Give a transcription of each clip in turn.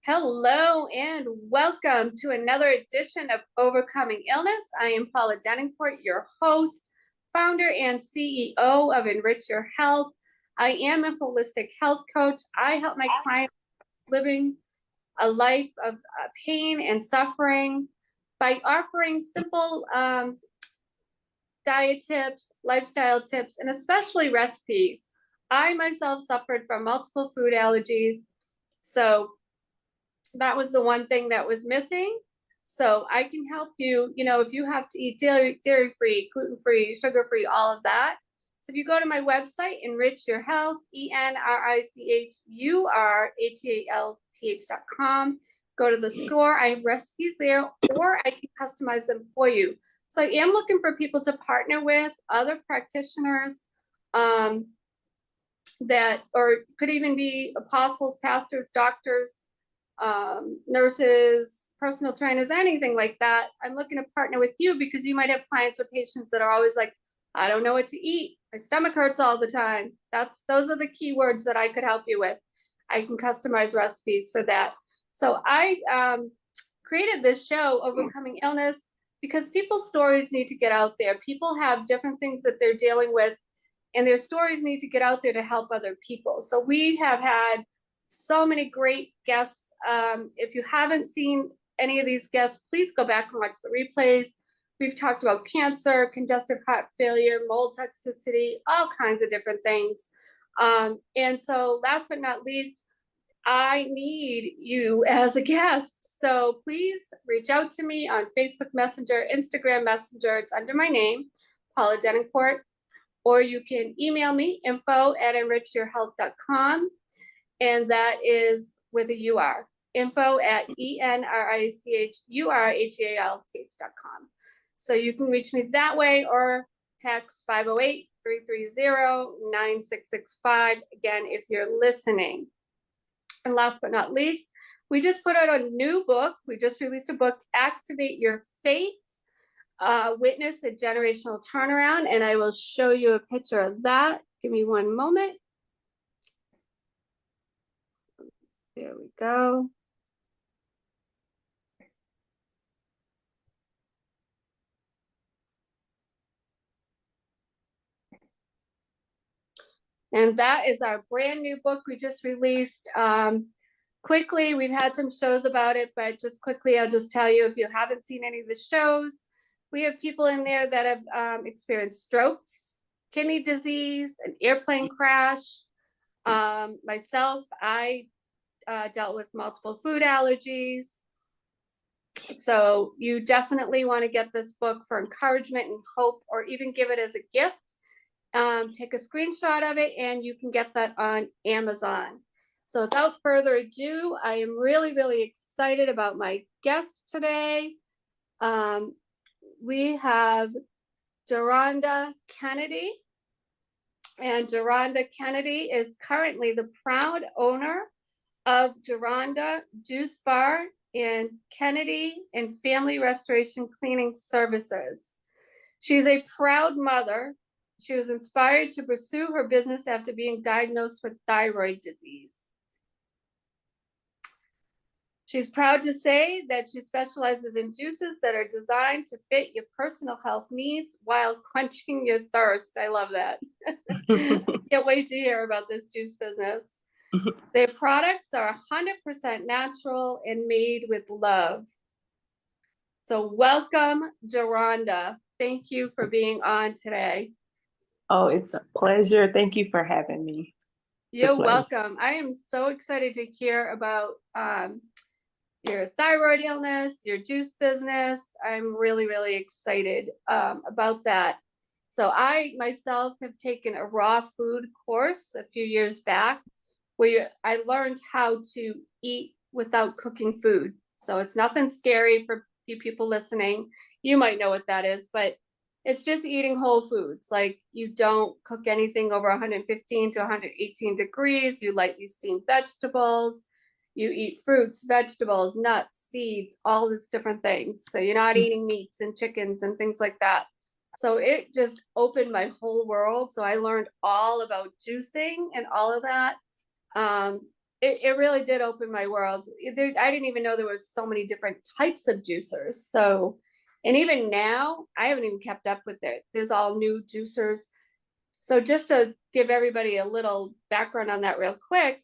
Hello and welcome to another edition of Overcoming Illness. I am Paula Denoncourt, your host, founder, and CEO of Enrich Your Health. I am a holistic health coach. I help my clients living a life of pain and suffering by offering simple diet tips, lifestyle tips, and especially recipes. I myself suffered from multiple food allergies. So that was the one thing that was missing. So I can help you, if you have to eat dairy-free, gluten-free, sugar-free, all of that. So if you go to my website, Enrich Your Health, ENRICHURHEALTH.com, go to the store. I have recipes there, or I can customize them for you. So I am looking for people to partner with, other practitioners that, or could even be apostles, pastors, doctors, nurses, personal trainers, anything like that. I'm looking to partner with you because you might have clients or patients that are always like, I don't know what to eat. My stomach hurts all the time. Those are the key words that I could help you with. I can customize recipes for that. So I created this show, Overcoming Illness, because people's stories need to get out there. People have different things that they're dealing with, and their stories need to get out there to help other people. So we have had so many great guests. If you haven't seen any of these guests, please go back and watch the replays. We've talked about cancer, congestive heart failure, mold toxicity, all kinds of different things. And so last but not least, I need you as a guest. So please reach out to me on Facebook Messenger, Instagram Messenger. It's under my name, Paula Denoncourt, or you can email me, info@enrichyourhealth.com. And that is with a UR, info@ENRICHURHEALTH.com. So you can reach me that way or text 508-330-9665, again, if you're listening. And last but not least, we just put out a new book. We just released a book, Activate Your Faith, Witness a Generational Turnaround. And I will show you a picture of that. Give me one moment. There we go. And that is our brand new book we just released. Quickly, we've had some shows about it, but just quickly, I'll just tell you, if you haven't seen any of the shows, we have people in there that have experienced strokes, kidney disease, an airplane crash. Myself, I dealt with multiple food allergies. So you definitely want to get this book for encouragement and hope, or even give it as a gift. Take a screenshot of it and you can get that on Amazon. So without further ado, I am really, really excited about my guest today. We have Jeronda Kennedy. And Jeronda Kennedy is currently the proud owner of Jeronda Juice Bar and Kennedy and Family Restoration Cleaning Services. She's a proud mother. She was inspired to pursue her business after being diagnosed with thyroid disease. She's proud to say that she specializes in juices that are designed to fit your personal health needs while quenching your thirst. I love that. Can't wait to hear about this juice business. Their products are 100% natural and made with love. So welcome, Jeronda. Thank you for being on today. Oh, it's a pleasure. Thank you for having me. You're welcome. I am so excited to hear about your thyroid illness, your juice business. I'm really, really excited about that. So I myself have taken a raw food course a few years back where I learned how to eat without cooking food. So it's nothing scary for you people listening. You might know what that is, but it's just eating whole foods. Like you don't cook anything over 115 to 118 degrees. You lightly steam vegetables. You eat fruits, vegetables, nuts, seeds, all these different things. So you're not eating meats and chickens and things like that. So it just opened my whole world. So I learned all about juicing and all of that. it really did open my world. I didn't even know there was so many different types of juicers. So, and even now, I haven't even kept up with it. There's all new juicers. So just to give everybody a little background on that real quick,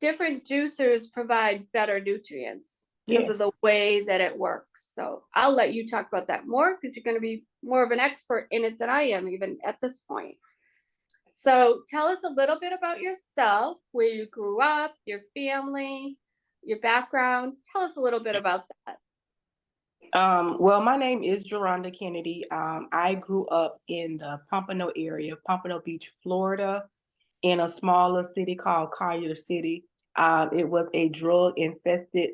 different juicers provide better nutrients because of the Yes. way that it works. So I'll let you talk about that more because you're going to be more of an expert in it than I am even at this point. So tell us a little bit about yourself, where you grew up, your family, your background. Tell us a little bit about that. Well, my name is Jeronda Kennedy. I grew up in the Pompano area, Pompano Beach, Florida, in a smaller city called Collier City. It was a drug infested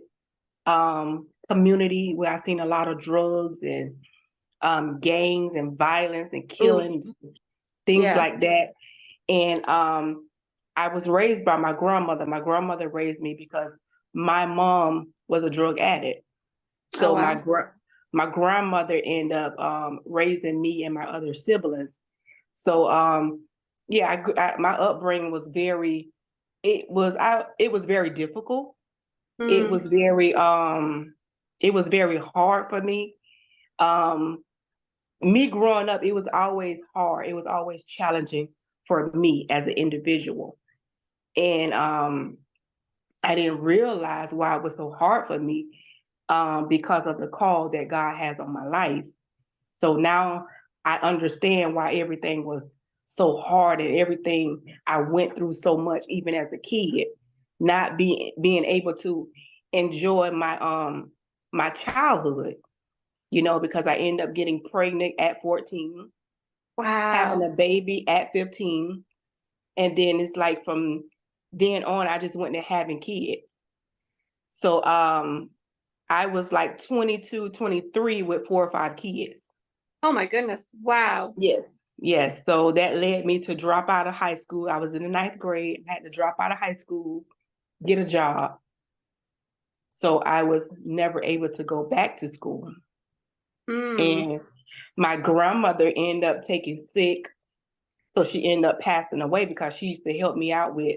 community where I seen a lot of drugs and gangs and violence and Ooh, killings, things yeah. like that. And I was raised by my grandmother. My grandmother raised me because my mom was a drug addict. Oh, So wow. my grandmother ended up raising me and my other siblings. So yeah, my upbringing was it was very difficult. It Mm, was it was very hard for me. Um, Me growing up, it was always hard. It was always challenging for me as an individual. And I didn't realize why it was so hard for me because of the call that God has on my life. So now I understand why everything was so hard and everything I went through so much, even as a kid, not being able to enjoy my childhood, because I ended up getting pregnant at 14, having wow. a baby at 15. And then it's like from then on, I just went to having kids. So I was like 22, 23 with 4 or 5 kids. Oh my goodness. Wow. Yes. Yes. So that led me to drop out of high school. I was in the 9th grade. I had to drop out of high school, get a job. So I was never able to go back to school. Mm, And my grandmother ended up taking sick. So she ended up passing away because she used to help me out with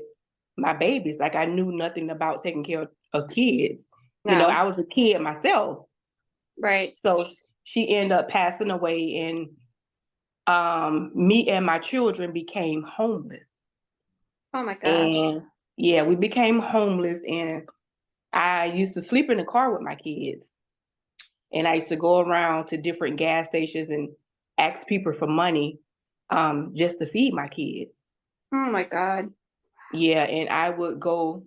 my babies. Like I knew nothing about taking care of kids. no. I was a kid myself. Right. So she ended up passing away, and me and my children became homeless. Oh my gosh. And yeah, we became homeless, and I used to sleep in the car with my kids. And I used to go around to different gas stations and ask people for money just to feed my kids. Oh my God. Yeah, and I would go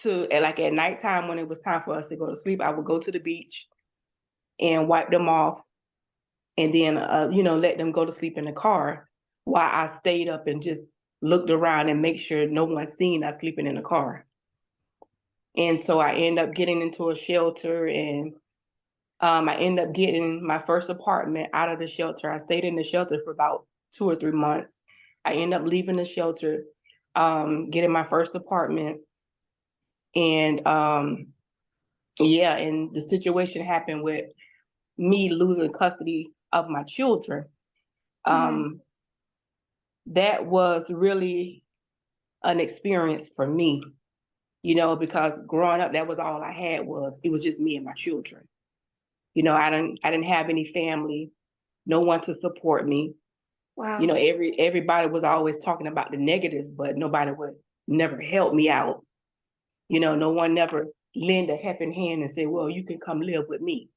like at nighttime when it was time for us to go to sleep, I would go to the beach and wipe them off and then, let them go to sleep in the car while I stayed up and just looked around and make sure no one seen us sleeping in the car. And so I ended up getting into a shelter, and I ended up getting my first apartment out of the shelter. I stayed in the shelter for about 2 or 3 months. I ended up leaving the shelter, getting my first apartment. And yeah, and the situation happened with me losing custody of my children. Mm, Um, that was really an experience for me, because growing up, that was all I had. It was just me and my children. I didn't have any family, no one to support me. wow. Everybody was always talking about the negatives, but nobody would never help me out. No one never lend a helping hand and say, well, you can come live with me.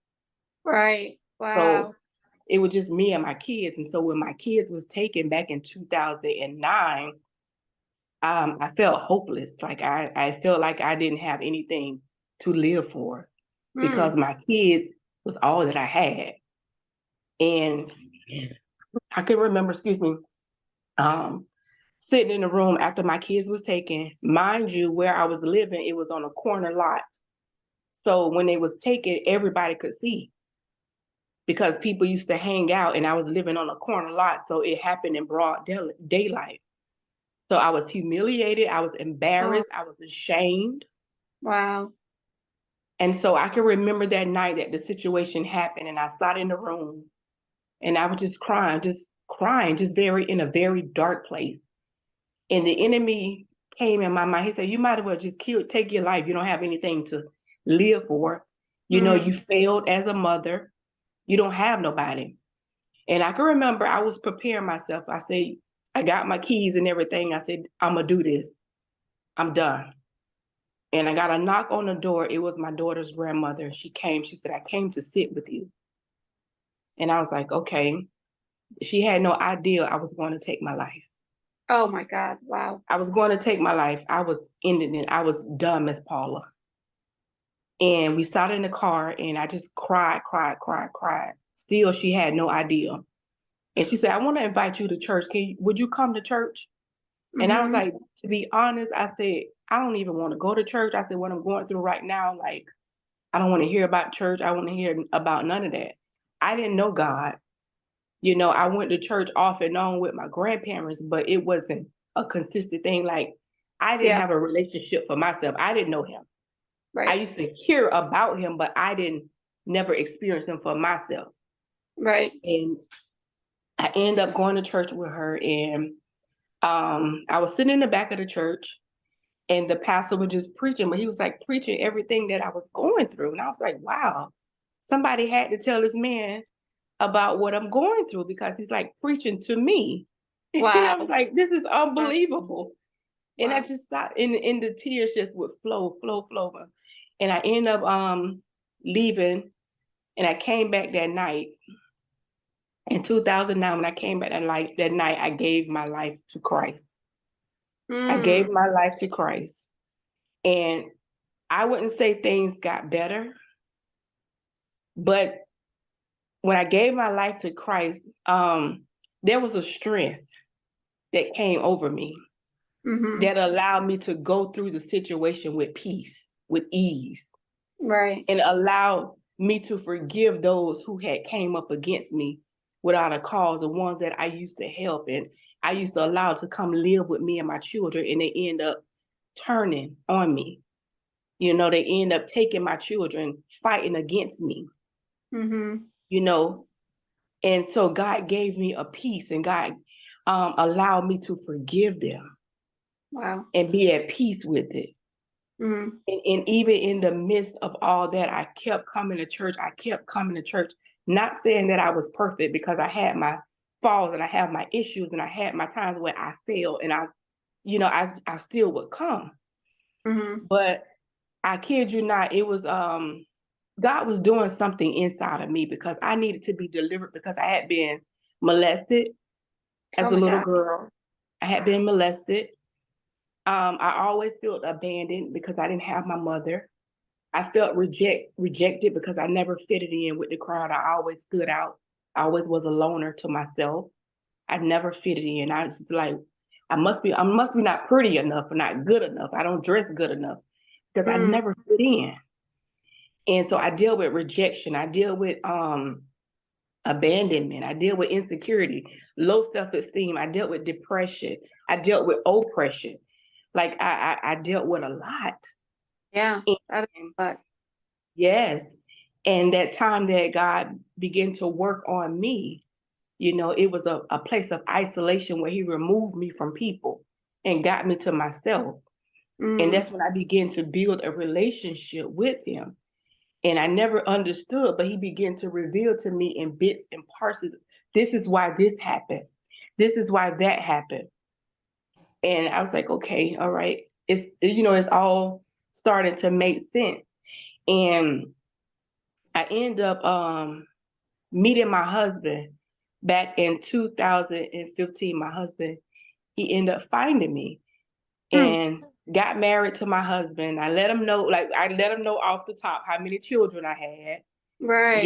Right. So Wow. it was just me and my kids. And so when my kids was taken back in 2009, I felt hopeless. Like I felt like I didn't have anything to live for because Mm, my kids was all that I had. And I can remember, excuse me, um, sitting in the room after my kids was taken. Mind you, where I was living, it was on a corner lot. So when it was taken, everybody could see because people used to hang out, and I was living on a corner lot. So it happened in broad daylight. So I was humiliated. I was oh, embarrassed. I was ashamed. wow. And so I can remember that night that the situation happened, and I sat in the room and I was just crying, just very in a very dark place. And the enemy came in my mind. He said, you might as well just take your life. You don't have anything to live for. You know, you failed as a mother. You don't have nobody. And I can remember I was preparing myself. I said, I got my keys and everything. I said, I'm going to do this. I'm done. And I got a knock on the door. It was my daughter's grandmother. She came. She said, I came to sit with you. And I was like, okay. She had no idea I was going to take my life. Oh my God. Wow. I was going to take my life. I was ending it. I was done, Miss Paula. And we sat in the car and I just cried. Still, she had no idea. And she said, I want to invite you to church. Would you come to church? And I was like, to be honest, I said, I don't even want to go to church. I said, what I'm going through right now, like, I don't want to hear about church. I want to hear about none of that. I didn't know God. You know, I went to church off and on with my grandparents, but it wasn't a consistent thing. Like, I didn't have a relationship for myself. I didn't know him. Right. I used to hear about him, but I didn't never experience him for myself. Right. And I ended up going to church with her, and I was sitting in the back of the church, and the pastor was just preaching, but he was like preaching everything that I was going through. And I was like, wow, somebody had to tell this man about what I'm going through, because he's like preaching to me. Wow. I was like, this is unbelievable. Wow. And I just thought, in the tears just would flow. And I ended up leaving, and I came back that night. In 2009, when I came back that night, I gave my life to Christ. I gave my life to Christ. And I wouldn't say things got better, but when I gave my life to Christ, there was a strength that came over me that allowed me to go through the situation with peace, with ease. Right. And allowed me to forgive those who had came up against me without a cause, the ones that I used to help and I used to allow to come live with me and my children, and they end up turning on me. You know, they end up taking my children, fighting against me. You know, and so God gave me a peace, and God allowed me to forgive them. Wow. And be at peace with it. And even in the midst of all that, I kept coming to church. Not saying that I was perfect, because I had my falls and I have my issues and I had my times where I failed, and I still would come. But I kid you not, it was God was doing something inside of me, because I needed to be delivered, because I had been molested as a little girl. I had been molested. I always felt abandoned because I didn't have my mother. I felt rejected because I never fitted in with the crowd. I always stood out. I always was a loner to myself. I never fitted in. I was just like, I must be not pretty enough or not good enough. I don't dress good enough, because I never fit in. And so I deal with rejection. I deal with abandonment. I deal with insecurity, low self-esteem. I dealt with depression. I dealt with oppression. Like I dealt with a lot. Yeah. That is a lot. Yes. And that time that God began to work on me, it was a place of isolation where he removed me from people and got me to myself. And that's when I began to build a relationship with him. And I never understood, but he began to reveal to me in bits and parts. This is why this happened. This is why that happened. And I was like, okay, all right. It's all starting to make sense. And I end up meeting my husband back in 2015. My husband, he ended up finding me and got married to my husband. I let him know off the top how many children I had. Right.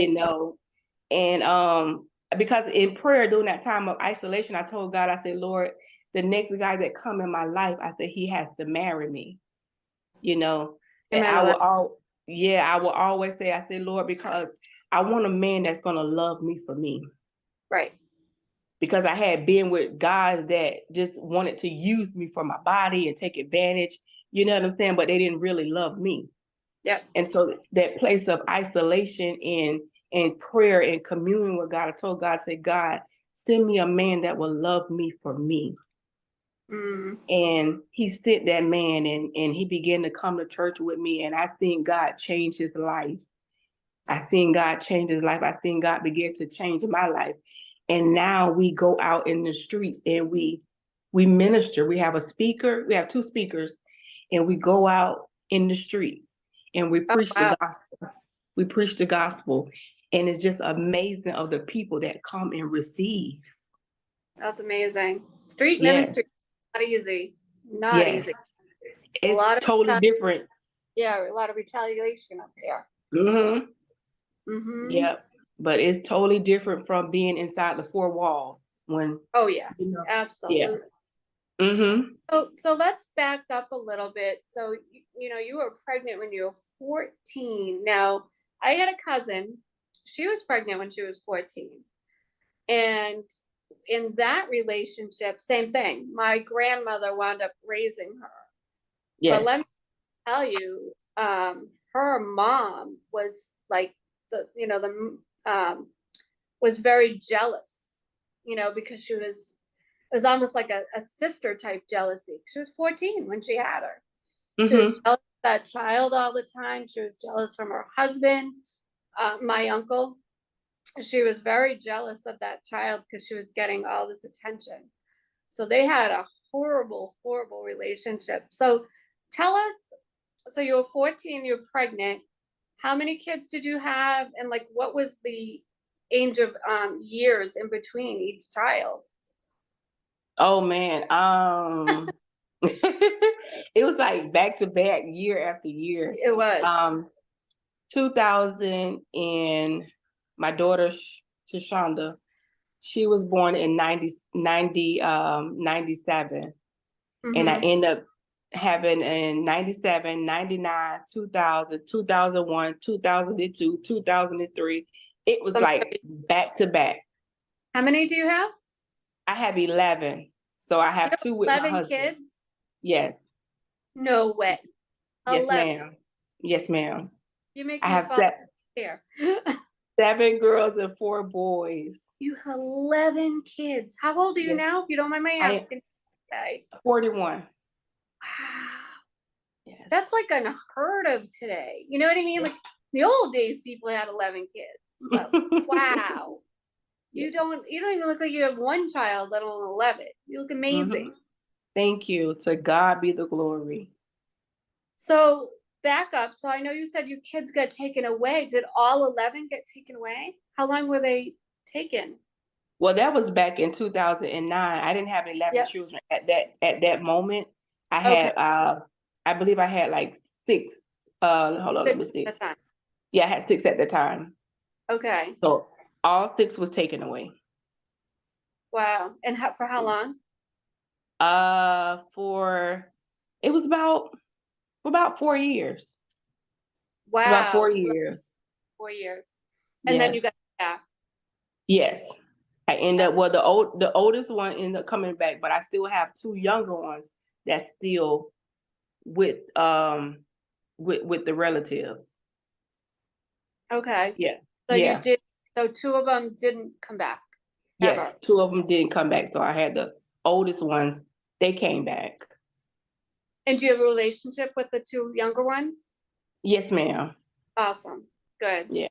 And because in prayer during that time of isolation, I told God, I said, Lord, the next guy that come in my life, I said, he has to marry me. And I will always say, I said, Lord, because I want a man that's going to love me for me. Right. Because I had been with guys that just wanted to use me for my body and take advantage, you know what I'm saying? But they didn't really love me. Yep. And so that place of isolation and prayer and communion with God, I told God, I said, God, send me a man that will love me for me. Mm. And he sent that man, and he began to come to church with me, and I seen God change his life. I seen God change his life. I seen God begin to change my life. And now we go out in the streets and we minister. We have a speaker, we have two speakers, and we go out in the streets and we Oh, preach the wow. gospel. We preach the gospel. And it's just amazing of the people that come and receive. That's amazing. Street ministry, Yes. not easy. Not Yes. easy. A It's lot totally of, different. yeah, a lot of retaliation up there. Mm-hmm. Mm-hmm. Yep. But it's totally different from being inside the four walls when, Oh, yeah, you know, yeah. absolutely. Mm-hmm. So let's back up a little bit. So, you were pregnant when you were 14. Now, I had a cousin. She was pregnant when she was 14. And in that relationship, same thing. My grandmother wound up raising her. But let me Yes. tell you, her mom was like was very jealous, because it was almost like a sister type jealousy. She was 14 when she had her. She was Mm-hmm. jealous of that child all the time. She was jealous from her husband, my uncle. She was very jealous of that child because she was getting all this attention. So they had a horrible, horrible relationship. So tell us, so you were 14, you're pregnant. How many kids did you have? And like, what was the age of years in between each child? Oh man. It was like back to back year after year. It was. 2000, and my daughter Tashonda, she was born in 97. And I Mm-hmm. ended up having in 97, 99, 2000, 2001, 2002, 2003. It was Some like crazy. back to back. How many do you have? I have 11. So I You have have two with my 11 husband. kids? Yes. No way. Yes, 11. ma'am. Yes, ma'am. You make I me have fall here. 7 girls and 4 boys. You have 11 kids. How old are you Yes. now, if you don't mind my I am asking? Okay. 41. Wow. That's Yes. like unheard of today. You know what I mean? Like the old days, people had 11 kids. But wow. Yes. You don't even look like you have one child, let alone 11. You look Mm-hmm. amazing. Thank you. To God be the glory. So back up. So I know you said your kids got taken away. Did all 11 get taken away? How long were they taken? Well, that was back in 2009. I didn't have 11 Yep. children at that moment. I Okay. had I believe I had like 6. Hold on, let me 6 see. at the time. Yeah, I had 6 at the time. Okay. So all 6 was taken away. Wow. And for how long? For it was about 4 years. About 4 Wow. years. 4 years. And then you got Yes. back. Yes. I end up, well, the oldest one ended up coming back, but I still have 2 younger ones that's still with with the relatives. Okay. Yeah. So you Yeah. did, so 2 of them didn't come back ever. Yes. 2 of them didn't come back. So I had the oldest ones, they came back. And do you have a relationship with the 2 younger ones? Yes, ma'am. Awesome. Good. Yeah.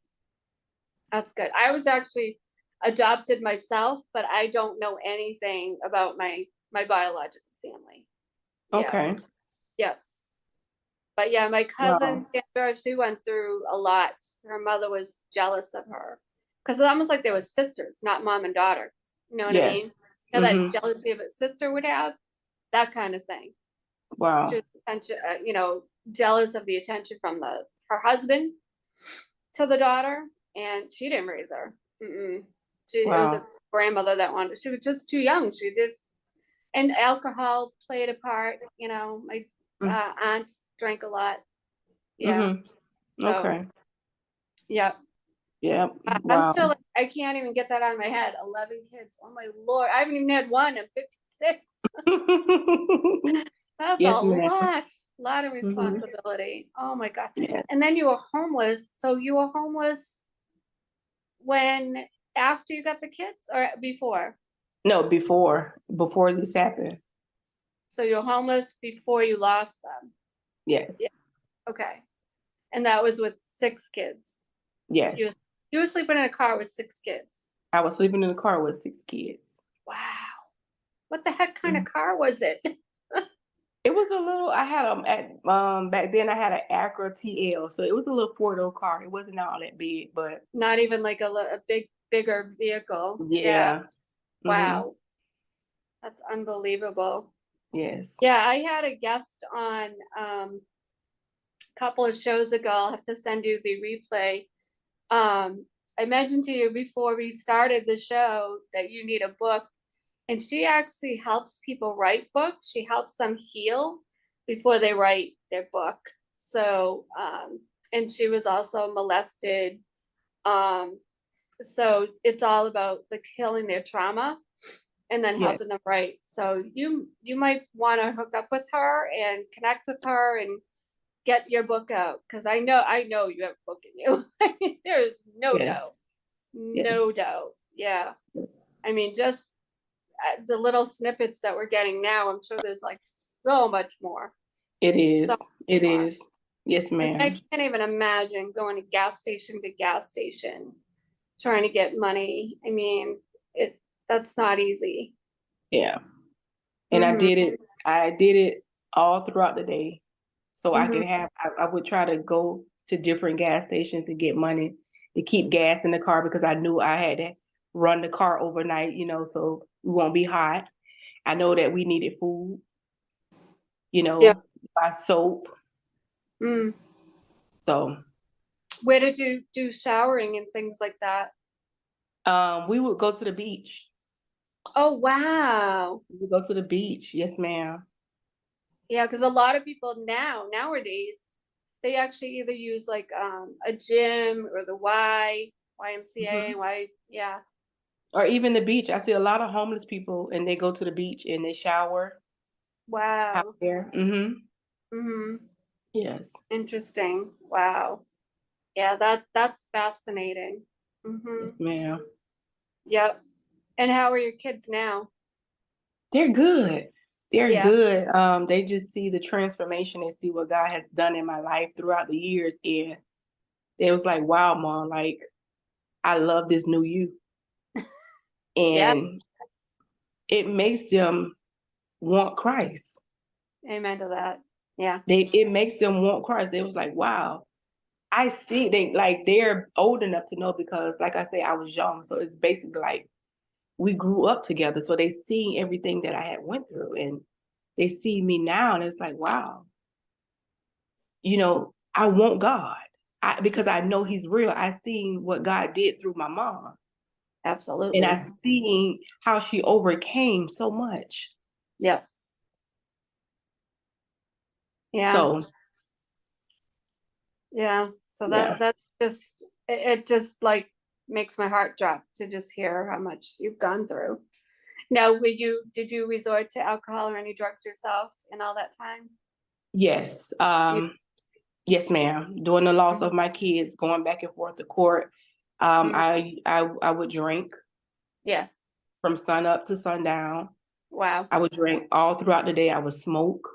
That's good. I was actually adopted myself, but I don't know anything about my biological family. Yeah. Okay. Yeah. But yeah, my cousin Wow. Sandra, she went through a lot. Her mother was jealous of her because it's almost like they were sisters, not mom and daughter. You know what I mean? Yes. That Mm-hmm. jealousy of a sister would have, that kind of thing. She Wow. was jealous of the attention from her husband to the daughter, and she didn't raise her. Mm-mm. It was a Wow. grandmother that wanted. She was just too young. And alcohol played a part. My aunt drank a lot. Yeah. Mm-hmm. So Okay. yeah, Yeah. I'm Wow. still. I can't even get that out of my head. 11 kids. Oh my lord! I haven't even had one. I'm 56. That's a Yes, ma'am. lot of Mm-hmm. responsibility. Oh my God. Yes. And then you were homeless. So you were homeless when after you got the kids or before? No, before this happened. So you're homeless before you lost them. Yes. Yeah. Okay. And that was with 6 kids. Yes. You were sleeping in a car with 6 kids. I was sleeping in the car with 6 kids. Wow. What the heck kind of car was it? It was a little, I had back then I had an Acura TL, so it was a little 4-door car. It wasn't all that big, but Not even like a bigger vehicle. yeah. Wow. That's unbelievable. Yes. Yeah, I had a guest on a couple of shows ago. I'll have to send you the replay. I mentioned to you before we started the show that you need a book, and she actually helps people write books. She helps them heal before they write their book. So, and she was also molested. So it's all about like healing their trauma and then Yes. helping them write. So you might want to hook up with her and connect with her and get your book out, because I know you have a book in you. There is no Yes. doubt. No Yes. doubt. Yeah. Yes. I mean, just the little snippets that we're getting now, I'm sure there's like so much more. It is. So It more. is. Yes, I ma'am. can't even imagine going to gas station trying to get money. I mean, that's not easy. Yeah. And I did it all throughout the day. So I could I would try to go to different gas stations to get money to keep gas in the car, because I knew I had to run the car overnight, so we won't be hot. I know that we needed food, Yeah. buy soap. So Where did you do showering and things like that? we would go to the beach. Oh, wow. We would go to the beach. Yes, ma'am. Yeah, because a lot of people nowadays, they actually either use like a gym or the YMCA, yeah. Or even the beach. I see a lot of homeless people and they go to the beach and they shower out Wow. there. Yes. Interesting. Wow. Yeah, that's fascinating. Yes, ma'am. Yep. And how are your kids now? They're good. They're Yeah. good. They just see the transformation and see what God has done in my life throughout the years. And it was like, wow, Mom, like, I love this new you. Yeah. And it makes them want Christ. Amen to that. Yeah. It makes them want Christ. It was like, wow. I see they're old enough to know, because like I say, I was young. So it's basically like we grew up together. So they see everything that I had went through, and they see me now, and it's like, wow, I want God. Because I know He's real. I seen what God did through my mom. Absolutely. And I've seen how she overcame so much. Yeah. Yeah. So yeah. So yeah. that's just it just like makes my heart drop to just hear how much you've gone through. Now, did you resort to alcohol or any drugs yourself in all that time? Yes. You, Yes, ma'am. During the loss of my kids, going back and forth to court, I would drink. Yeah. From sun up to sundown. Wow. I would drink all throughout the day. I would smoke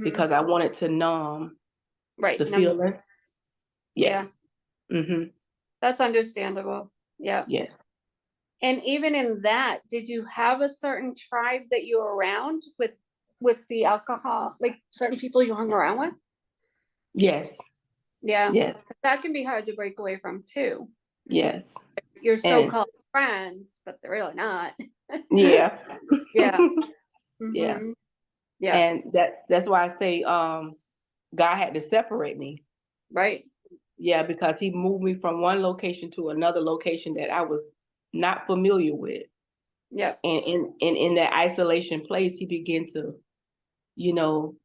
because I wanted to numb the feeling. Yeah. That's understandable. Yeah. Yes. And even in that, did you have a certain tribe that you were around with the alcohol, like certain people you hung around with? Yes. Yeah. Yes. That can be hard to break away from too. Yes. Your so-called friends, but they're really not. Yeah. Yeah. Yeah. Yeah. And that's why I say God had to separate me. Right. Yeah, because He moved me from one location to another location that I was not familiar with. Yeah. And in that isolation place, He began to,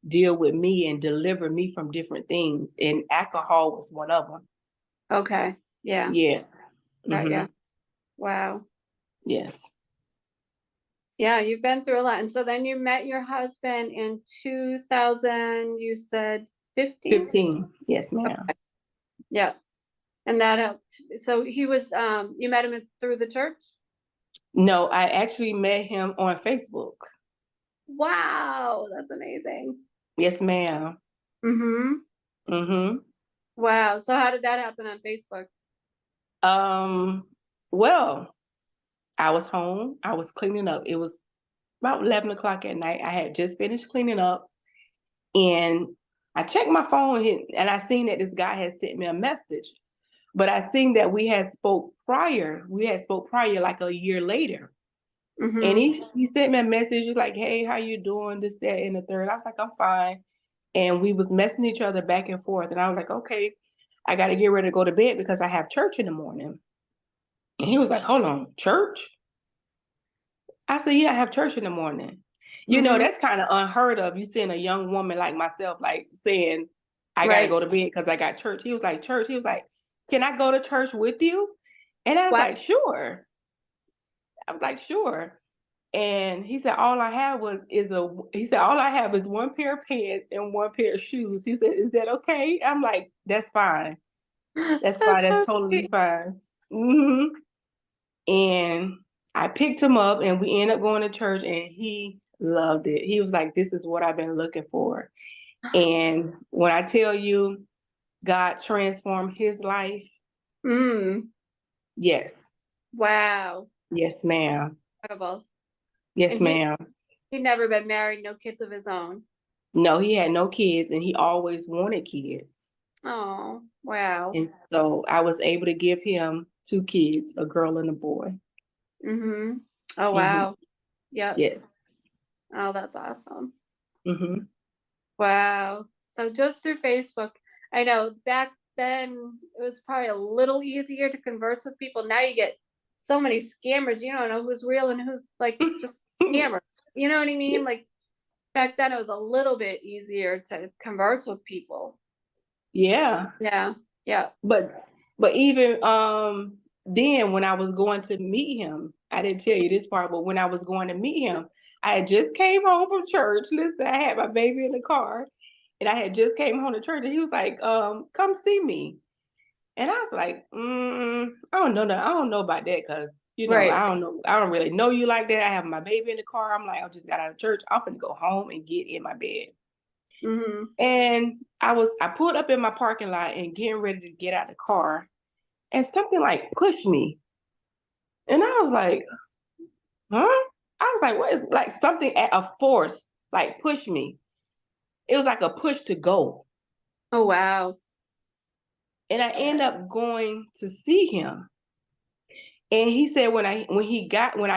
deal with me and deliver me from different things. And alcohol was one of them. Okay. Yeah. Yeah. Yeah. Wow. Yes. Yeah, you've been through a lot. And so then you met your husband in 2000, you said 15? 15. Yes, ma'am. Okay. Yeah. And that helped. So he was, you met him through the church? No, I actually met him on Facebook. Wow, that's amazing. Yes, ma'am. Mm-hmm. Mm-hmm. Wow. So how did that happen on Facebook? Well, I was home. I was cleaning up. It was about 11 o'clock at night. I had just finished cleaning up, and I checked my phone and I seen that this guy had sent me a message. But I seen that we had spoke prior. We had spoke prior like a year later. And Mm-hmm. he sent me a message like, "Hey, how you doing? This, that, and the third." I was like, "I'm fine." And we was messing each other back and forth. And I was like, "Okay, I got to get ready to go to bed because I have church in the morning." And he was like, "Hold on, church?" I said, "Yeah, I have church in the morning." Mm-hmm. That's kind of unheard of. You seeing a young woman like myself, like saying, "I got to Right. go to bed because I got church." He was like, "Church?" He was like, "Can I go to church with you?" And I was Wow. like, "Sure." I was like, "Sure." And he said, all I have is one pair of pants and one pair of shoes. He said, "Is that okay?" I'm like, "That's fine. That's fine. That's That's so totally sweet. fine." hmm And I picked him up and we ended up going to church and he loved it. He was like, "This is what I've been looking for." And when I tell you God transformed his life, Mm. yes. Wow. Yes, ma'am. Incredible. Yes, And ma'am. he'd never been married, no kids of his own. No, he had no kids and he always wanted kids. Oh, wow. And so I was able to give him two kids, a girl and a boy. Mm-hmm. Oh, hmm wow. Yep. Yes. Oh, that's awesome. hmm Wow. So just through Facebook, I know back then it was probably a little easier to converse with people. Now you get so many scammers. You don't know who's real and who's like just scammer. You know what I mean? Like back then it was a little bit easier to converse with people. Yeah. Yeah. Yeah. But even then when I was going to meet him, I didn't tell you this part, but when I was going to meet him, I had just came home from church. Listen, I had my baby in the car and I had just came home to church and he was like, come see me. And I was like, I don't know. I don't know about that because, Right. I don't know. I don't really know you like that. I have my baby in the car. I'm like, I just got out of church. I'm going to go home and get in my bed. Mm-hmm. And I pulled up in my parking lot and getting ready to get out the car. And something like pushed me. And I was like, huh? I was like, what is like something at a force like pushed me. It was like a push to go. Oh, wow. And I end up going to see him. And he said when I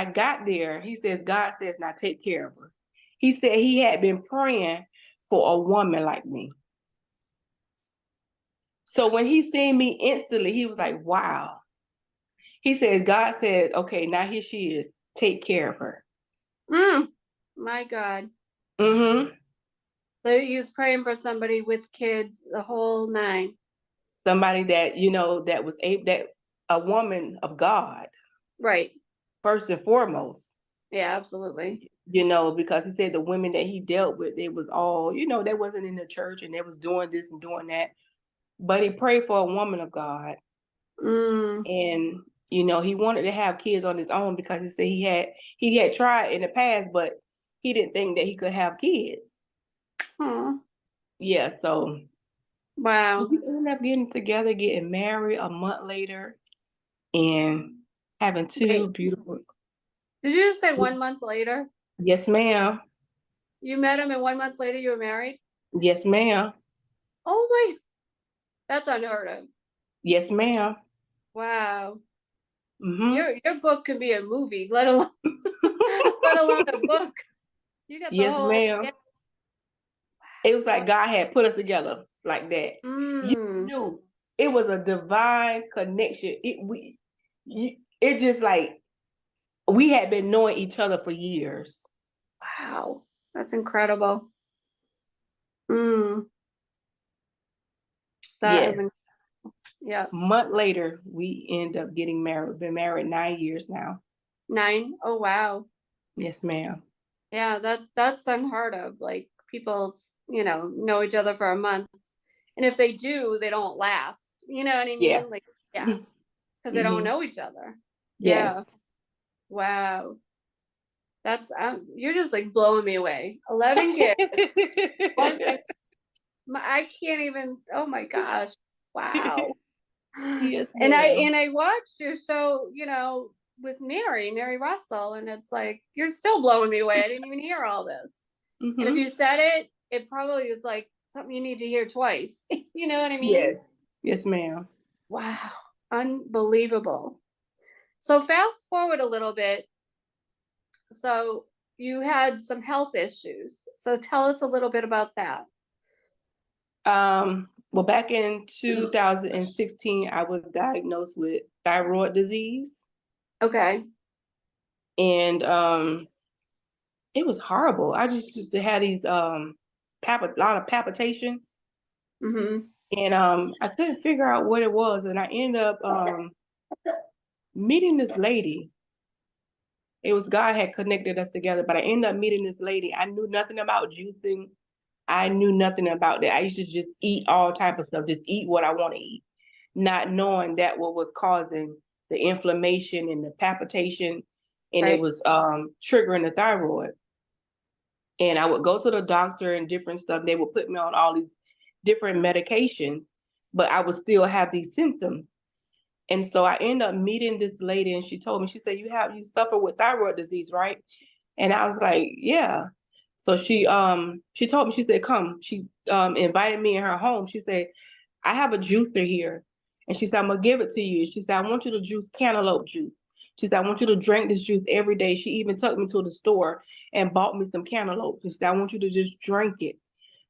got there, he says, God says, now take care of her. He said he had been praying for a woman like me. So when he seen me instantly, he was like, wow. He said, God said, okay, now here she is. Take care of her. Mm. My God. Mm-hmm. So he was praying for somebody with kids, the whole nine. Somebody that, that was that a woman of God, Right. first and foremost. Yeah, absolutely. Because he said the women that he dealt with, it was all, they wasn't in the church and they was doing this and doing that. But he prayed for a woman of God. Mm. And, he wanted to have kids on his own because he said he had tried in the past, but he didn't think that he could have kids. Oh, Yeah, so wow. we ended up getting together, getting married a month later, and having two Wait, beautiful. did you just say 1 month later? Yes, ma'am. You met him and 1 month later you were married? Yes, ma'am. Oh my, that's unheard of. Yes, ma'am. Wow. Mm-hmm. Your book could be a movie, let alone let alone a book. You got the Yes, whole, yeah. ma'am. It was like God had put us together like that. You Mm. knew it was a divine connection. It just like we had been knowing each other for years. Wow. That's incredible. Mm. That is, Yes. yeah. Month later, we end up getting married. We've been married 9 years now. 9. Oh wow. Yes, ma'am. Yeah, that's unheard of. Like people, know each other for a month. And if they do, they don't last. You know what I Yeah. mean? Like, yeah, because they don't Mm-hmm. know each other. Yeah. Yes. Wow. That's you're just like blowing me away. 11 kids. I can't even. Oh my gosh! Wow. Yes, And ma'am. I watched your show, with Mary Russell, and it's like you're still blowing me away. I didn't even hear all this. And if Mm-hmm. you said it, it probably was like something you need to hear twice. You know what I mean? Yes. Yes, ma'am. Wow, unbelievable. So fast forward a little bit. So you had some health issues. So tell us a little bit about that. Well, back in 2016, I was diagnosed with thyroid disease, Okay. and it was horrible. I just used to have these a lot of palpitations, Mm-hmm. and I couldn't figure out what it was, and I ended up meeting this lady. It was God had connected us together, but I ended up meeting this lady. I knew nothing about juicing. I knew nothing about that. I used to just eat all type of stuff, just eat what I want to eat, not knowing that what was causing the inflammation and the palpitation, and it Right. was triggering the thyroid. And I would go to the doctor and different stuff. They would put me on all these different medications, but I would still have these symptoms. And so I ended up meeting this lady, and she told me, she said, you suffer with thyroid disease, right? And I was like, yeah. So she told me, she said, come. She invited me in her home. She said, I have a juicer here. And she said, I'm gonna give it to you. She said, I want you to juice cantaloupe juice. She said, I want you to drink this juice every day. She even took me to the store and bought me some cantaloupe. She said, I want you to just drink it.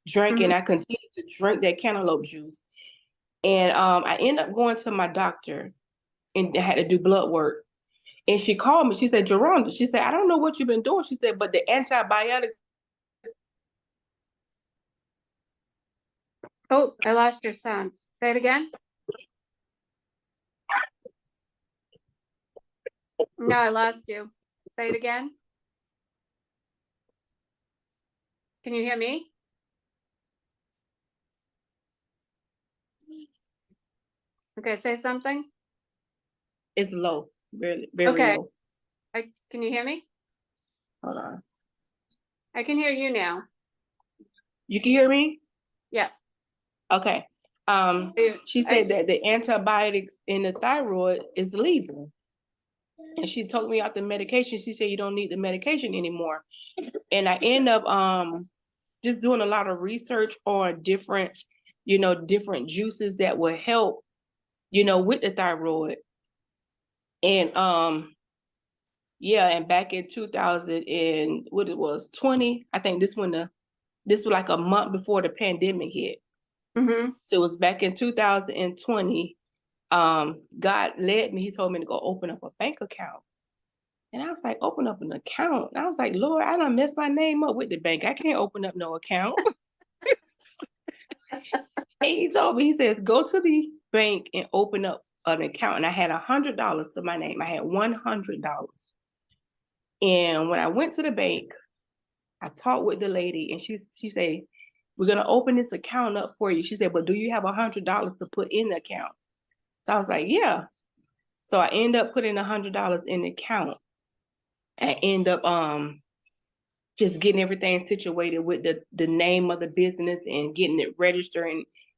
Drink it. Mm-hmm. And I continued to drink that cantaloupe juice. And I ended up going to my doctor and had to do blood work. And she called me. She said, Jeronda, she said, I don't know what you've been doing. She said, but the antibiotic. Oh, I lost your sound. Say it again. No, I lost you. Say it again. Can you hear me? Okay, say something. Is low, very, very Okay. low. Can you hear me? Hold on. I can hear you now. You can hear me? Yeah. Okay. She I, said that the antibiotics in the thyroid is legal. And she took me out the medication. She said you don't need the medication anymore. And I end up just doing a lot of research on different juices that will help, with the thyroid. And yeah, and back in 2000 and what it was, 20, I think this was like a month before the pandemic hit. mm-hmm. So it was back in 2020. God led me. He told me to go open up a bank account. And I was like, open up an account. And I was like, Lord, I done messed my name up with the bank. I can't open up no account. And he told me, he says, go to the bank and open up an account. And I had $100 to my name. I had $100. And when I went to the bank, I talked with the lady, and she said, we're gonna open this account up for you. She said, but do you have $100 to put in the account? So I was like, yeah. So I end up putting $100 in the account. I end up just getting everything situated with the name of the business and getting it registered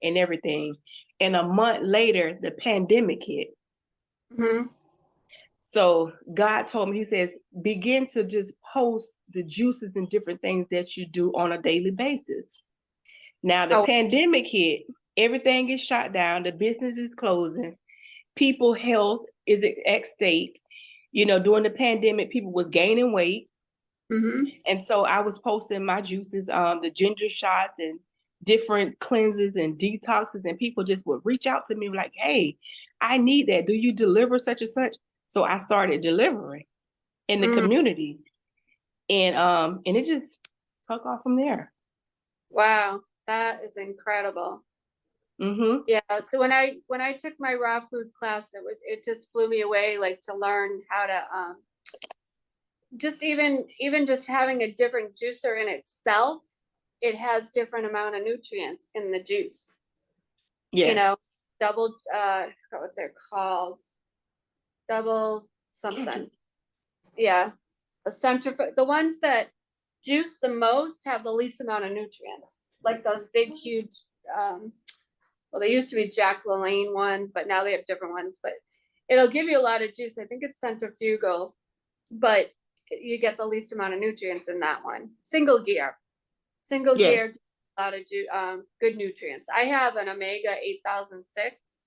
and everything. And a month later, the pandemic hit. Mm-hmm. So God told me, he says, begin to just post the juices and different things that you do on a daily basis. Now the Oh, pandemic hit, everything is shut down, the business is closing, people health is at state. During the pandemic, people was gaining weight. mm-hmm. And so I was posting my juices, the ginger shots and different cleanses and detoxes, and people just would reach out to me like, hey, I need that. Do you deliver such and such? So I started delivering in the Mm. community. And it just took off from there. Wow, that is incredible. Mm-hmm. Yeah. So when I took my raw food class, it just blew me away, like to learn how to just even just having a different juicer in itself, it has different amount of nutrients in the juice. You Yes. know, double I forgot what they're called. Double something. Yeah. a centrifuge, the ones that juice the most have the least amount of nutrients, like those big, huge, well, they used to be Jack LaLanne ones, but now they have different ones, but it'll give you a lot of juice. I think it's centrifugal, but you get the least amount of nutrients in that one. Single gear, Yes. a lot of good nutrients. I have an Omega 8006,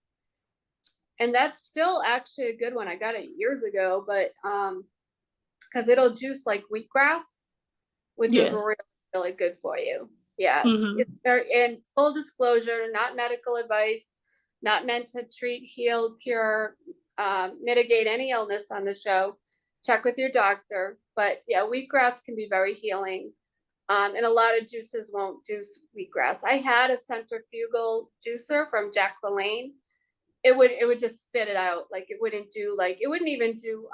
and that's still actually a good one. I got it years ago, but because it'll juice like wheatgrass, which is Yes. really, really good for you. Yeah, Mm-hmm. it's very, and full disclosure, not medical advice, not meant to treat, heal, cure, mitigate any illness on the show. Check with your doctor. But yeah, wheatgrass can be very healing. And a lot of juices won't juice wheatgrass. I had a centrifugal juicer from Jack LaLanne. It would just spit it out. Like it wouldn't do, like it wouldn't even do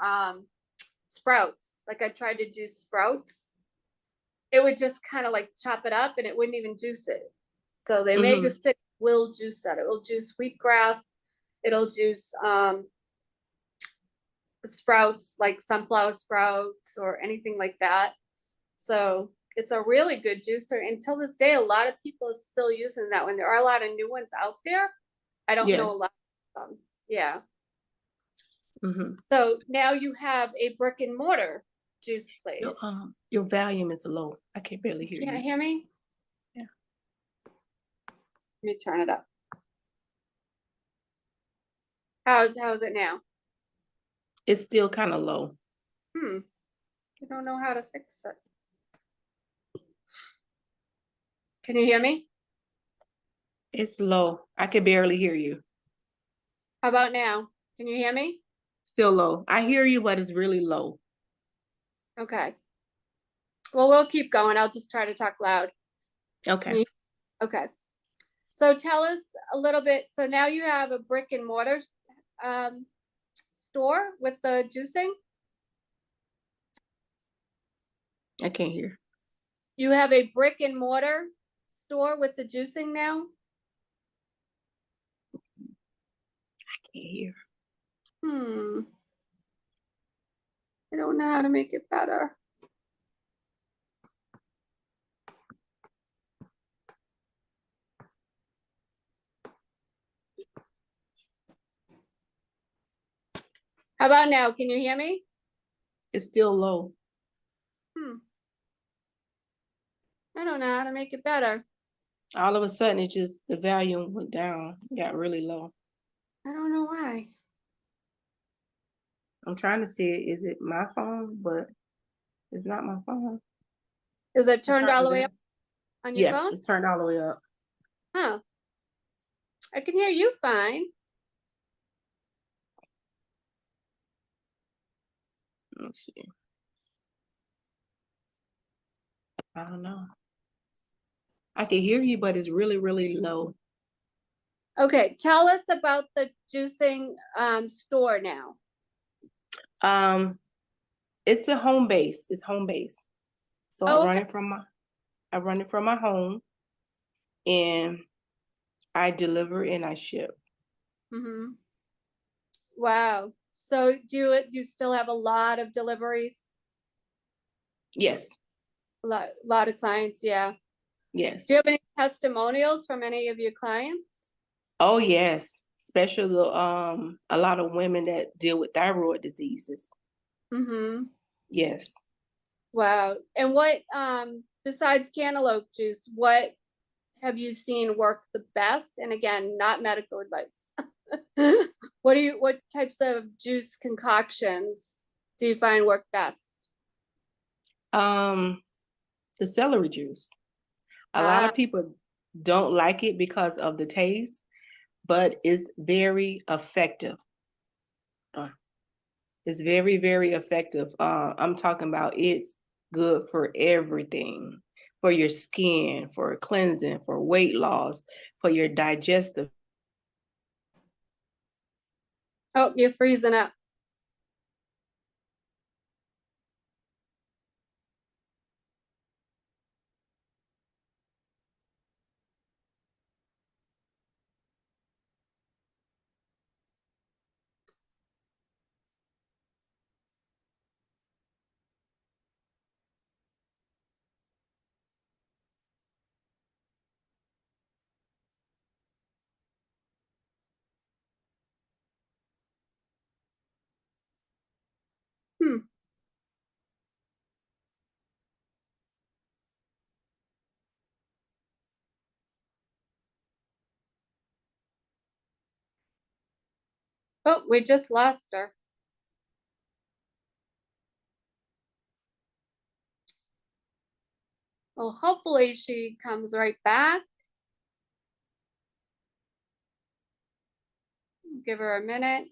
sprouts. Like I tried to juice sprouts, it would just kind of like chop it up and it wouldn't even juice it. So the Mm-hmm. omega-6 will juice that. It will juice wheatgrass. It'll juice sprouts like sunflower sprouts or anything like that. So it's a really good juicer. Until this day, a lot of people are still using that one. There are a lot of new ones out there. I don't know a Yes. lot of them. Yeah. Mm-hmm. So now you have a brick and mortar juice place. Your volume is low. I can barely hear Can't you. hear me? Yeah. Let me turn it up. How's it now? It's still kind of low. I don't know how to fix it. Can you hear me? It's low. I can barely hear you. How about now? Can you hear me? Still low. I hear you, but it's really low. Okay. Well, we'll keep going. I'll just try to talk loud. Okay. Okay. So tell us a little bit. So now you have a brick and mortar store with the juicing? I can't hear. You have a brick and mortar store with the juicing now? I can't hear. I don't know how to make it better. How about now? Can you hear me? It's still low. I don't know how to make it better. All of a sudden, it just, the volume went down, got really low. I don't know why. I'm trying to see, is it my phone? But it's not my phone. Is it turned all the way up on your phone? It's turned all the way up. Huh. I can hear you fine. Let's see. I don't know. I can hear you, but it's really, really low. Okay, tell us about the juicing store now. It's a home base. It's home base. So I run it from my home, and I deliver and I ship. Wow. So do you still have a lot of deliveries? Yes. A lot of clients, yeah. Yes. Do you have any testimonials from any of your clients? Oh yes, especially a lot of women that deal with thyroid diseases. Yes. Wow. And what besides cantaloupe juice, what have you seen work the best? And again, not medical advice. What types of juice concoctions do you find work best? The celery juice. A lot of people don't like it because of the taste, but it's very effective. It's very, very effective. I'm talking about it's good for everything, for your skin, for cleansing, for weight loss, for your digestive. Oh, you're freezing up. Oh, we just lost her. Well, hopefully she comes right back. Give her a minute.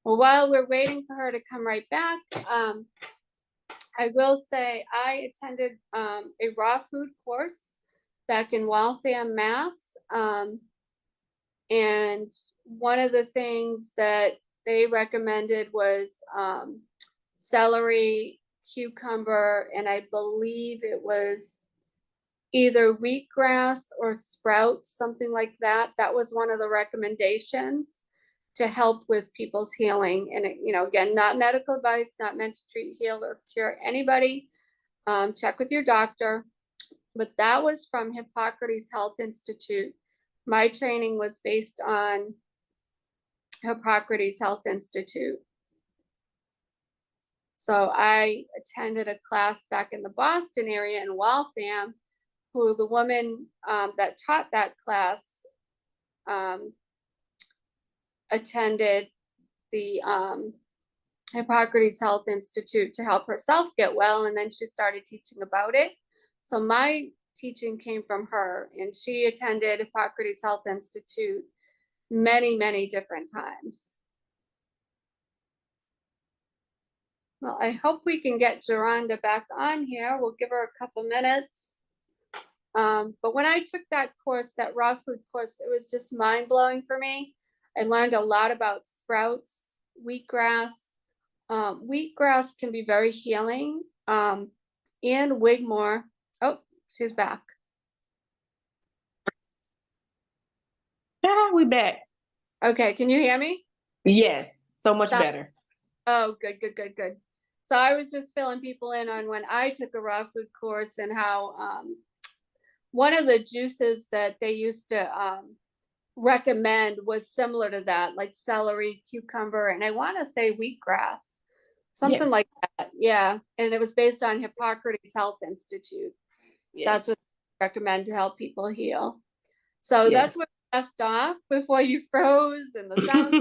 Well, while we're waiting for her to come right back, I will say I attended a raw food course back in Waltham, Mass. And one of the things that they recommended was celery, cucumber, and I believe it was either wheatgrass or sprouts, something like that. That was one of the recommendations to help with people's healing. And, again, not medical advice, not meant to treat, heal, or cure anybody. Check with your doctor. But that was from Hippocrates Health Institute. My training was based on Hippocrates Health Institute. So I attended a class back in the Boston area in Waltham, who the woman that taught that class attended the Hippocrates Health Institute to help herself get well, and then she started teaching about it. So my teaching came from her, and she attended Hippocrates Health Institute many, many different times. Well, I hope we can get Jeronda back on here. We'll give her a couple minutes. But when I took that course, that raw food course, it was just mind-blowing for me. I learned a lot about sprouts, wheatgrass. Wheatgrass can be very healing. And Wigmore. Oh, she's back. We back. Okay, can you hear me? Yes, so much better. Oh, good. So I was just filling people in on when I took a raw food course and how one of the juices that they used to recommend was similar to that, like celery, cucumber, and I want to say wheatgrass, something like that. Yeah, and it was based on Hippocrates Health Institute. That's what they recommend to help people heal. So that's where we left off before you froze and the sound.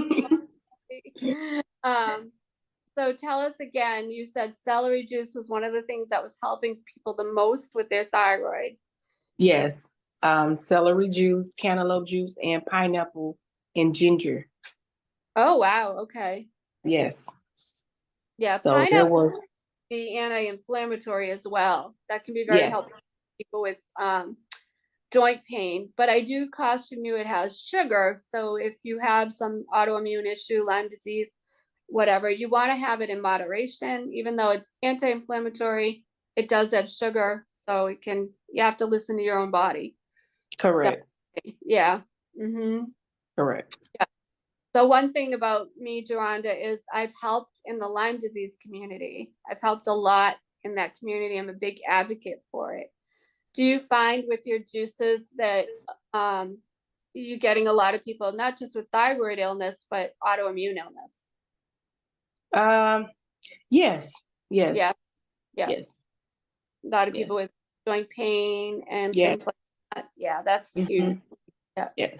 So tell us again, you said celery juice was one of the things that was helping people the most with their thyroid. Yes, celery juice, cantaloupe juice, and pineapple and ginger. Oh, wow. Okay. Yes. Yeah, so pineapple there was be anti-inflammatory as well. That can be very helpful for people with joint pain. But I do caution you, it has sugar. So if you have some autoimmune issue, Lyme disease, whatever, you want to have it in moderation. Even though it's anti-inflammatory, it does have sugar. So you have to listen to your own body. Correct. Definitely. Yeah. Correct. Yeah. So one thing about me, Jeronda, is I've helped in the Lyme disease community. I've helped a lot in that community. I'm a big advocate for it. Do you find with your juices that you're getting a lot of people, not just with thyroid illness, but autoimmune illness? Yes. Yeah. Yes. A lot of people with joint pain and things like that. Yeah, that's huge. Yeah. Yes.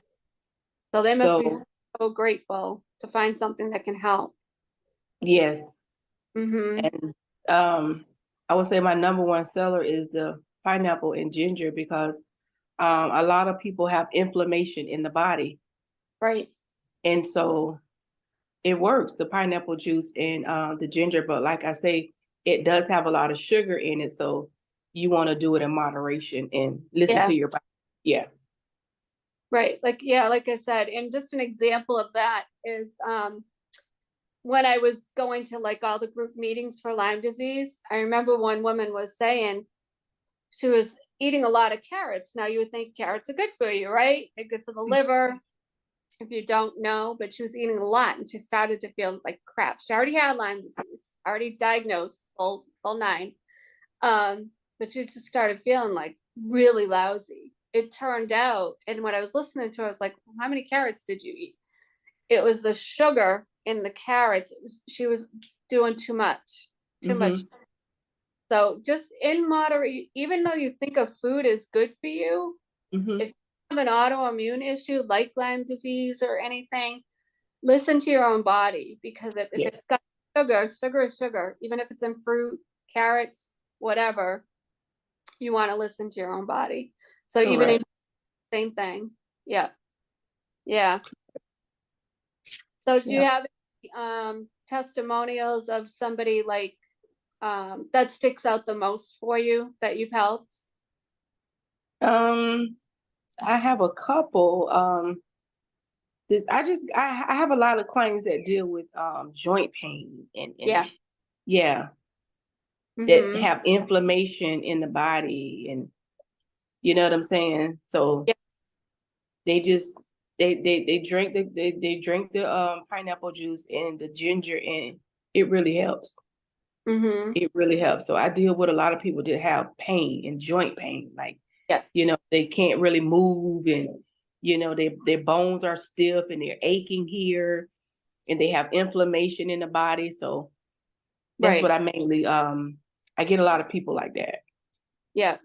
So they must be so grateful to find something that can help. Yes. And I would say my number one seller is the pineapple and ginger, because a lot of people have inflammation in the body. Right. And so it works, the pineapple juice and the ginger. But like I say, it does have a lot of sugar in it. So you want to do it in moderation and listen to your body. Yeah. Right. Like I said, and just an example of that is when I was going to like all the group meetings for Lyme disease, I remember one woman was saying she was eating a lot of carrots. Now you would think carrots are good for you, right? They're good for the liver, if you don't know, but she was eating a lot and she started to feel like crap. She already had Lyme disease, already diagnosed, full 9. But she just started feeling like really lousy. It turned out, and when I was listening to her, I was like, well, how many carrots did you eat? It was the sugar in the carrots. She was doing too much. too much. So just in moderate, even though you think of food is good for you, if you have an autoimmune issue like Lyme disease or anything, listen to your own body, because if it's got sugar, even if it's in fruit, carrots, whatever, you want to listen to your own body. So Correct. even in same thing. Yeah. Yeah. So do you have testimonials of somebody like that sticks out the most for you that you've helped? I have a couple. I have a lot of clients that deal with joint pain and that have inflammation in the body, and you know what I'm saying? So they just they drink the pineapple juice and the ginger, and it really helps. It really helps. So I deal with a lot of people that have pain and joint pain, like you know, they can't really move, and you know, their bones are stiff and they're aching here, and they have inflammation in the body. So that's what I mainly I get a lot of people like that. Yeah.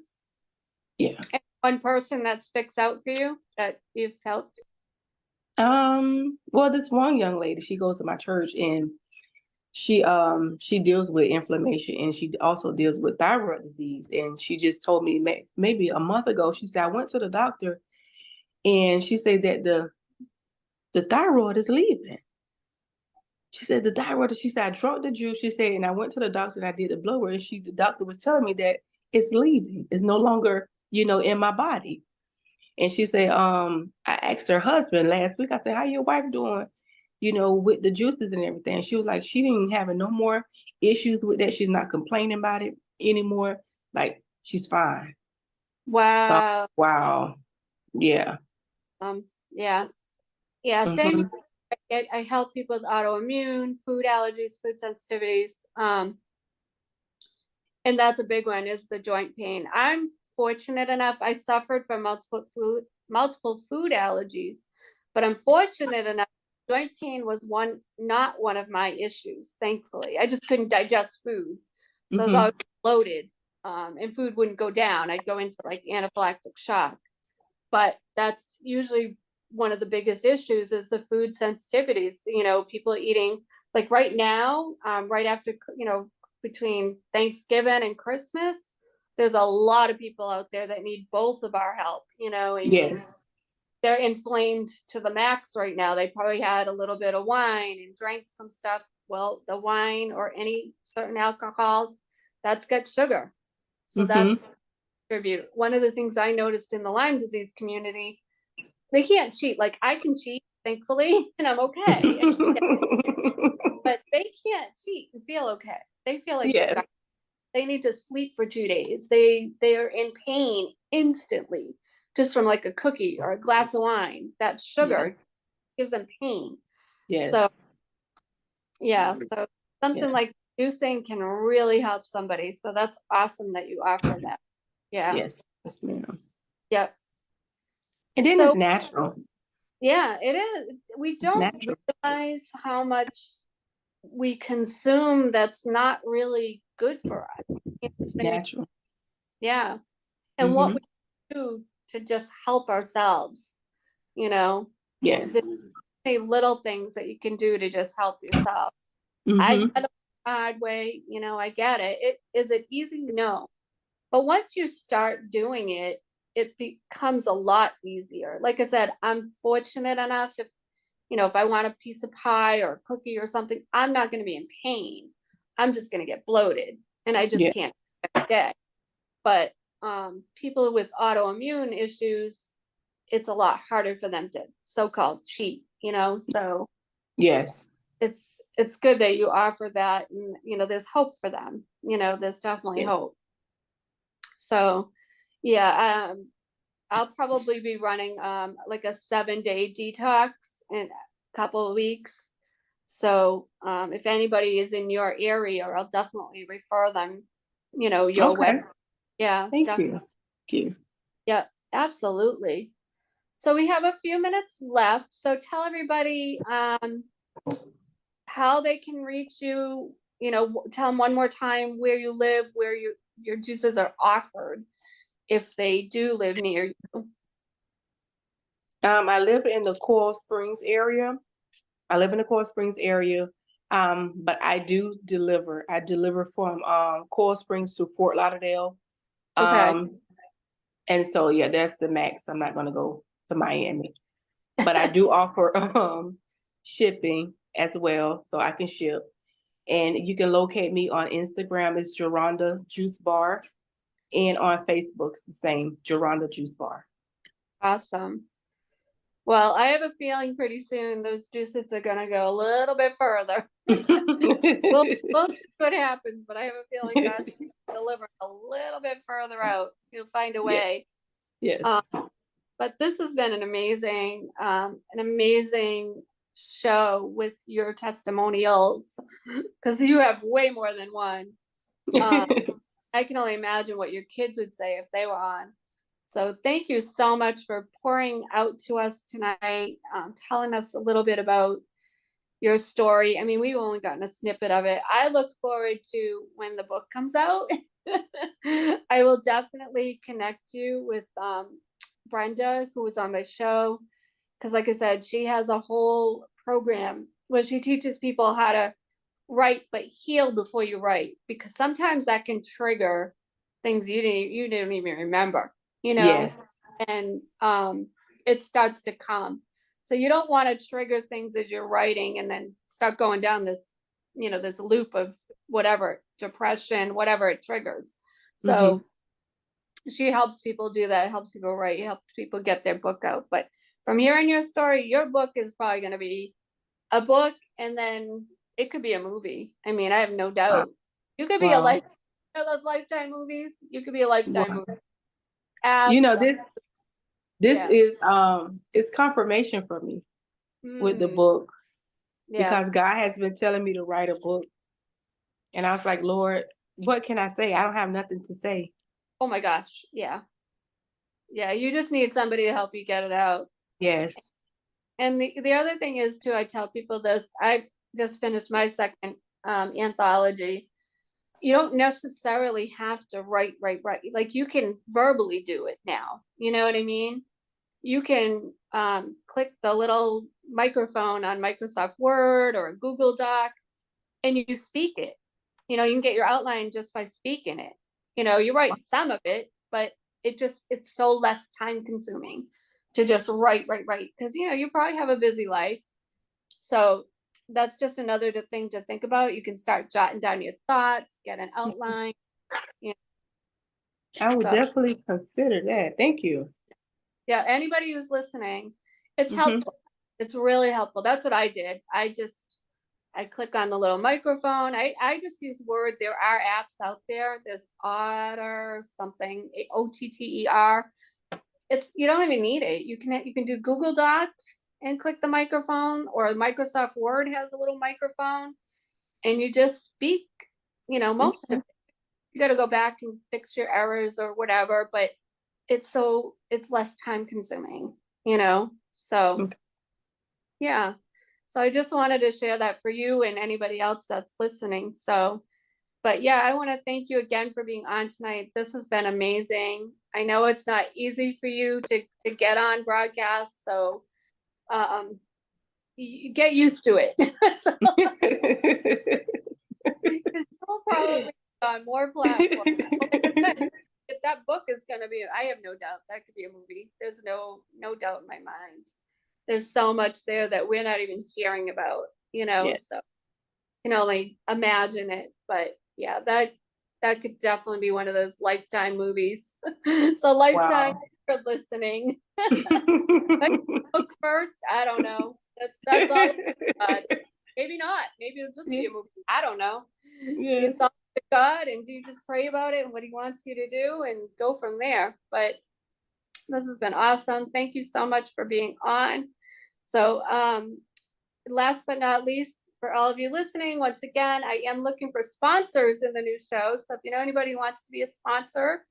Yeah. And one person that sticks out for you that you've helped? Well, this one young lady, she goes to my church, and she deals with inflammation, and she also deals with thyroid disease. And she just told me maybe a month ago, she said, I went to the doctor, and she said that the thyroid is leaving. She said the thyroid, she said, I drank the juice, she said, and I went to the doctor and I did the blood work, and the doctor was telling me that it's leaving. It's no longer, you know, in my body. And she said, I asked her husband last week, I said, how your wife doing, you know, with the juices and everything? She was like, she didn't have no more issues with that. She's not complaining about it anymore. Like, she's fine. So, Wow. wow. Yeah. Yeah. Yeah. Same. I help people with autoimmune, food allergies, food sensitivities. And that's a big one, is the joint pain. I'm fortunate enough, I suffered from multiple food allergies, but I'm fortunate enough, joint pain was not one of my issues, thankfully. I just couldn't digest food. So I was always bloated, and food wouldn't go down. I'd go into like anaphylactic shock. But that's usually one of the biggest issues, is the food sensitivities. You know, people eating, like right now, right after, you know, between Thanksgiving and Christmas, there's a lot of people out there that need both of our help, you know, and they're inflamed to the max right now. They probably had a little bit of wine and drank some stuff. Well, the wine or any certain alcohols, that's got sugar. So that's contribute. One of the things I noticed in the Lyme disease community, they can't cheat. Like I can cheat, thankfully, and I'm okay. But they can't cheat and feel okay. They feel like they need to sleep for 2 days. They are in pain instantly, just from like a cookie or a glass of wine. That sugar gives them pain. So so something like juicing can really help somebody. So that's awesome that you offer that. Yeah. Yes, ma'am. Yep. And then it's natural. Yeah, it is. We don't realize how much we consume that's not really good for us. It's natural. Yeah. And what we do to just help ourselves, you know. Yes. There's many little things that you can do to just help yourself. I get it the hard way, you know, I get it. Is it easy? No. But once you start doing it, it becomes a lot easier. Like I said, I'm fortunate enough, if you know, if I want a piece of pie or a cookie or something, I'm not going to be in pain. I'm just going to get bloated, and I just can't get. But people with autoimmune issues, it's a lot harder for them to so-called cheat, you know. So it's good that you offer that, and you know, there's hope for them. You know, there's definitely hope. So, yeah, I'll probably be running like a 7-day detox in a couple of weeks. So if anybody is in your area, I'll definitely refer them, you know, your way. Yeah. Thank you. Yeah, absolutely. So we have a few minutes left. So tell everybody how they can reach you, tell them one more time where you live, where your juices are offered if they do live near you. I live in the Coral Springs area. But I do deliver. I deliver from Coral Springs to Fort Lauderdale. Okay. And so yeah, that's the max. I'm not gonna go to Miami. But I do offer shipping as well, so I can ship. And you can locate me on Instagram, it's Jeronda Juice Bar. And on Facebook, it's the same, Jeronda Juice Bar. Awesome. Well, I have a feeling pretty soon those juices are gonna go a little bit further. We'll see what happens, but I have a feeling God's deliver a little bit further out. He'll find a way. Yes. But this has been an amazing show with your testimonials, because you have way more than one. I can only imagine what your kids would say if they were on. So thank you so much for pouring out to us tonight, telling us a little bit about your story. I mean, we've only gotten a snippet of it. I look forward to when the book comes out. I will definitely connect you with Brenda, who was on my show, because like I said, she has a whole program where she teaches people how to write but heal before you write, because sometimes that can trigger things you didn't even remember, Yes. and it starts to come. So you don't want to trigger things as you're writing and then start going down this this loop of whatever, depression, whatever it triggers. So she helps people do that, helps people write, helps people get their book out. But from hearing your story, your book is probably going to be a book, and then it could be a movie. I mean, I have no doubt. You could be a those Lifetime movies. You could be a Lifetime movie. Absolutely. This is it's confirmation for me with the book, because God has been telling me to write a book, and I was like, Lord, what can I say? I don't have nothing to say. Oh my gosh, yeah, you just need somebody to help you get it out. Yes. And the other thing is too, I tell people this, I just finished my second anthology. You don't necessarily have to write. Like, you can verbally do it now. You know what I mean? You can click the little microphone on Microsoft Word or Google Doc, and you speak it. You can get your outline just by speaking it. You write some of it, but it's so less time consuming to just write, because you probably have a busy life. So that's just another thing to think about. You can start jotting down your thoughts, get an outline. I would definitely consider that. Thank you. Yeah, anybody who's listening, it's helpful. It's really helpful. That's what I did. I click on the little microphone. I just use Word. There are apps out there. There's Otter something, OTTER. You don't even need it. You can do Google Docs and click the microphone, or Microsoft Word has a little microphone, and you just speak. Most of it. You got to go back and fix your errors or whatever, but it's less time consuming. So yeah. So I just wanted to share that for you and anybody else that's listening. So, but yeah, I want to thank you again for being on tonight. This has been amazing. I know it's not easy for you to get on broadcast, so you get used to it. So, it's so probably on more platforms. If that book is going to be, I have no doubt that could be a movie. There's no doubt in my mind. There's so much there that we're not even hearing about, so you can only imagine it. But yeah, that could definitely be one of those Lifetime movies. So Lifetime for listening. Book first, I don't know. That's all. Maybe not. Maybe it'll just be a movie. I don't know. Yes. It's all to God, and you just pray about it and what He wants you to do, and go from there. But this has been awesome. Thank you so much for being on. So last but not least, for all of you listening, once again, I am looking for sponsors in the new show. So if you know anybody who wants to be a sponsor,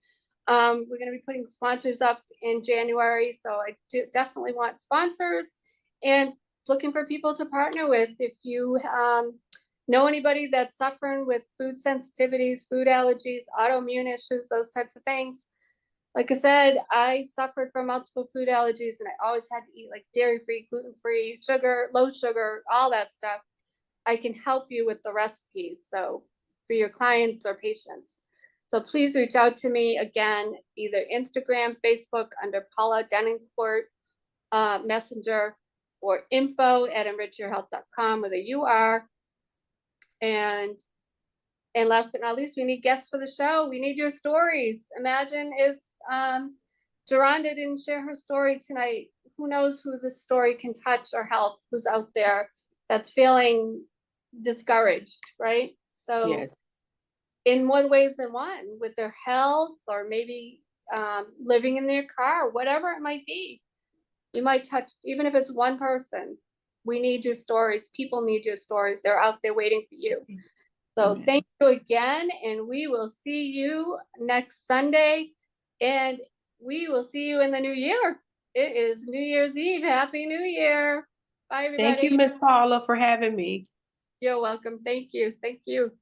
we're going to be putting sponsors up in January. So I definitely want sponsors, and looking for people to partner with. If you know anybody that's suffering with food sensitivities, food allergies, autoimmune issues, those types of things. Like I said, I suffered from multiple food allergies and I always had to eat like dairy-free, gluten-free, sugar, low sugar, all that stuff. I can help you with the recipes. So for your clients or patients. So please reach out to me again, either Instagram, Facebook under Paula Denoncourt, Messenger, or info@enrichyourhealth.com with a UR. And last but not least, we need guests for the show. We need your stories. Imagine if Jeronda didn't share her story tonight. Who knows who this story can touch or help, who's out there that's feeling discouraged, right? So Yes. in more ways than one, with their health or maybe living in their car, whatever it might be. You might touch, even if it's one person. We need your stories. People need your stories. They're out there waiting for you. So Amen. thank you again, and we will see you next Sunday, and we will see you in the new year. It is New Year's Eve. Happy New Year. Bye, everybody. Thank you, Miss Paula, for having me. You're welcome. Thank you. Thank you.